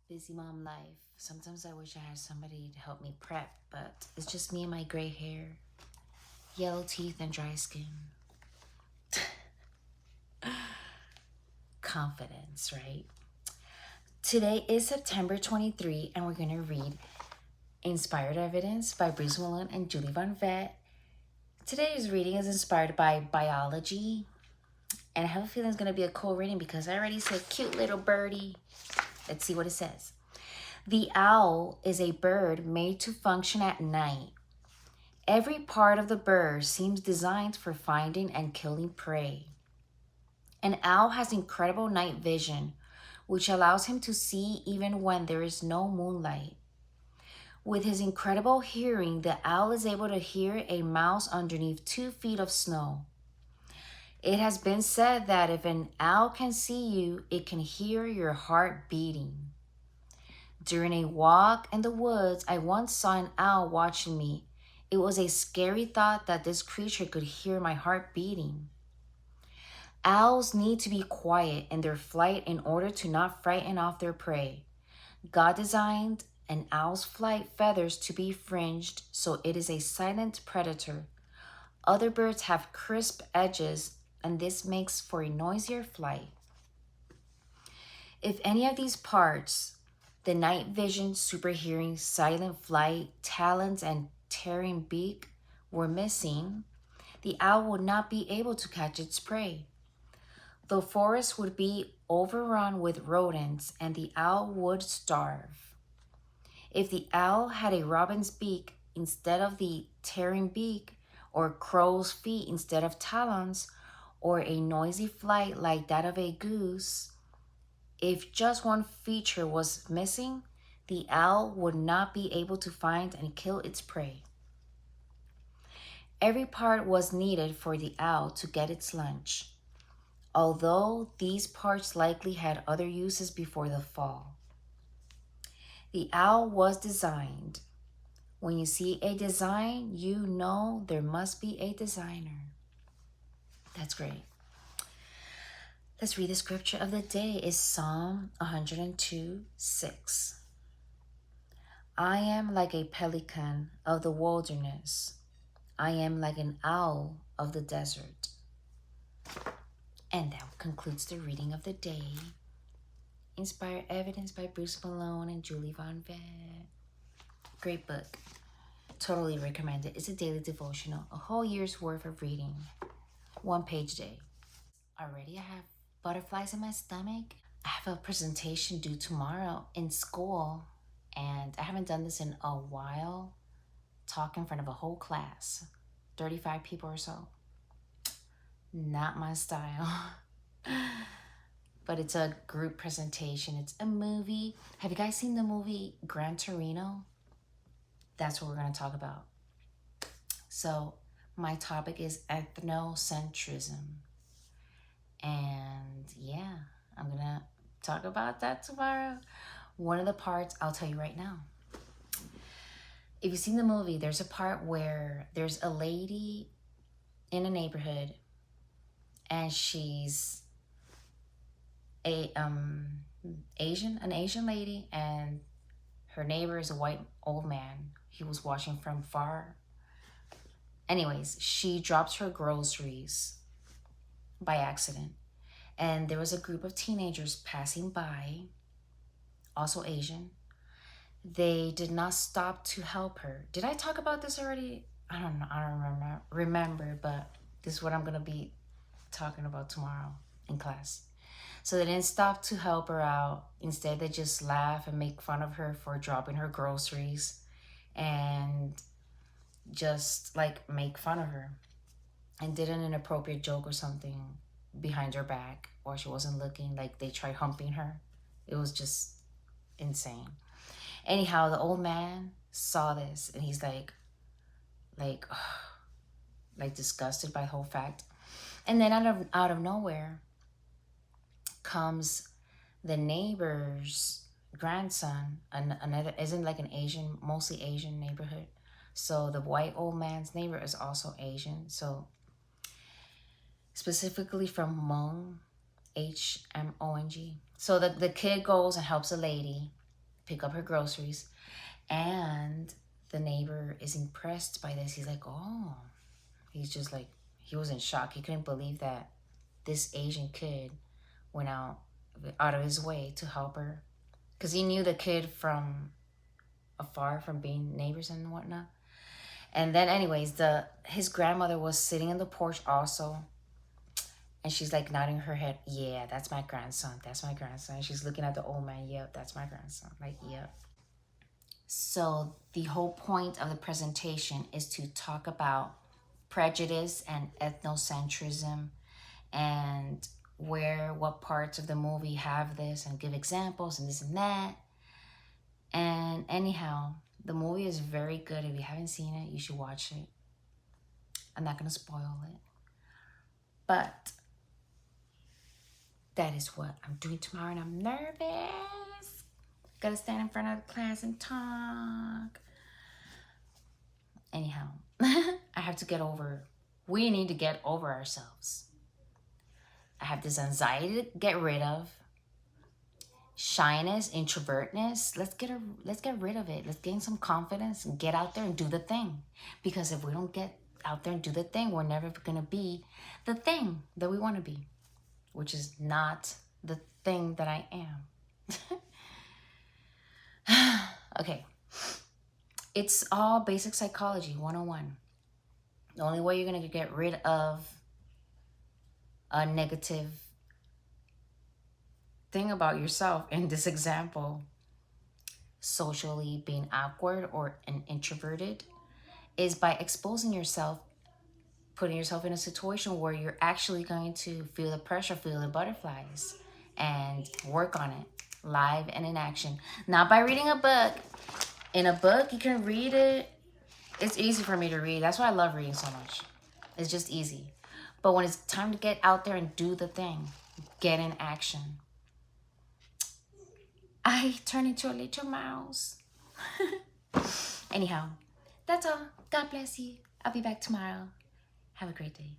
Busy mom life. Sometimes I wish I had somebody to help me prep, but it's just me and my gray hair, yellow teeth, and dry skin. Confidence, right? Today is September 23, and we're going to read Inspired Evidence by Bruce Malone and Julie Von Vett. Today's reading is inspired by biology, and I have a feeling it's going to be a cool reading because I already said cute little birdie. Let's see what it says. The owl is a bird made to function at night. Every part of the bird seems designed for finding and killing prey. An owl has incredible night vision, which allows him to see even when there is no moonlight. With his incredible hearing, the owl is able to hear a mouse underneath 2 feet of snow. It has been said that if an owl can see you, it can hear your heart beating. During a walk in the woods, I once saw an owl watching me. It was a scary thought that this creature could hear my heart beating. Owls need to be quiet in their flight in order to not frighten off their prey. God designed an owl's flight feathers to be fringed, so it is a silent predator. Other birds have crisp edges, and this makes for a noisier flight. If any of these parts, the night vision, super hearing, silent flight, talons, and tearing beak, were missing, the owl would not be able to catch its prey. The forest would be overrun with rodents, and the owl would starve. If the owl had a robin's beak instead of the tearing beak, or crow's feet instead of talons, or a noisy flight like that of a goose, if just one feature was missing, the owl would not be able to find and kill its prey. Every part was needed for the owl to get its lunch, although these parts likely had other uses before the fall. The owl was designed. When you see a design, you know there must be a designer. That's great. Let's read the scripture of the day. Is Psalm 102:6. I am like a pelican of the wilderness. I am like an owl of the desert. And that concludes the reading of the day. Inspired Evidence by Bruce Malone and Julie Von Vett. Great book. Totally recommend it. It's a daily devotional, a whole year's worth of reading. 1 page a day. Already I have butterflies in my stomach. I have a presentation due tomorrow in school, and I haven't done this in a while. Talk in front of a whole class, 35 people or so. Not my style. But it's a group presentation. It's a movie. Have you guys seen the movie Gran Torino? That's what we're going to talk about. So my topic is ethnocentrism. And yeah, I'm going to talk about that tomorrow. One of the parts, I'll tell you right now. If you've seen the movie, there's a part where there's a lady in a neighborhood, and she's an Asian lady, and her neighbor is a white old man. He was watching from far. Anyways, she drops her groceries by accident, and there was a group of teenagers passing by, also Asian. They did not stop to help her. Did I talk about this already? I don't know. I don't remember, but this is what I'm going to be talking about tomorrow in class. So they didn't stop to help her out. Instead, they just laugh and make fun of her for dropping her groceries and just like make fun of her and did an inappropriate joke or something behind her back while she wasn't looking. Like they tried humping her. It was just insane. Anyhow, the old man saw this and he's like disgusted by the whole fact. And then out of nowhere comes the neighbor's grandson. Another isn't like an Asian, mostly Asian neighborhood. So the white old man's neighbor is also Asian. So specifically from Hmong, Hmong. So the kid goes and helps a lady, pick up her groceries. And the neighbor is impressed by this. He's like, oh, he's just like, he was in shock. He couldn't believe that this Asian kid went out of his way to help her. Because he knew the kid from afar, from being neighbors and whatnot. And then anyways, his grandmother was sitting in the porch also. And she's like nodding her head. Yeah, that's my grandson. That's my grandson. She's looking at the old man. Yep, that's my grandson. Like, yep. So the whole point of the presentation is to talk about prejudice and ethnocentrism and what parts of the movie have this, and give examples and this and that. And anyhow, the movie is very good. If you haven't seen it, you should watch it. I'm not going to spoil it. But that is what I'm doing tomorrow, and I'm nervous. Gotta stand in front of the class and talk. Anyhow, I have to get over, we need to get over ourselves. I have this anxiety to get rid of. Shyness, introvertness, let's get rid of it. Let's gain some confidence and get out there and do the thing. Because if we don't get out there and do the thing, we're never gonna be the thing that we want to be, which is not the thing that I am. Okay, it's all basic psychology 101. The only way you're gonna get rid of a negative thing about yourself in this example, socially being awkward or an introverted, is by exposing yourself, putting yourself in a situation where you're actually going to feel the pressure, feel the butterflies, and work on it live and in action. Not by reading a book. In a book, you can read it. It's easy for me to read. That's why I love reading so much. It's just easy. But when it's time to get out there and do the thing, get in action, I turn into a little mouse. Anyhow, that's all. God bless you. I'll be back tomorrow. Have a great day.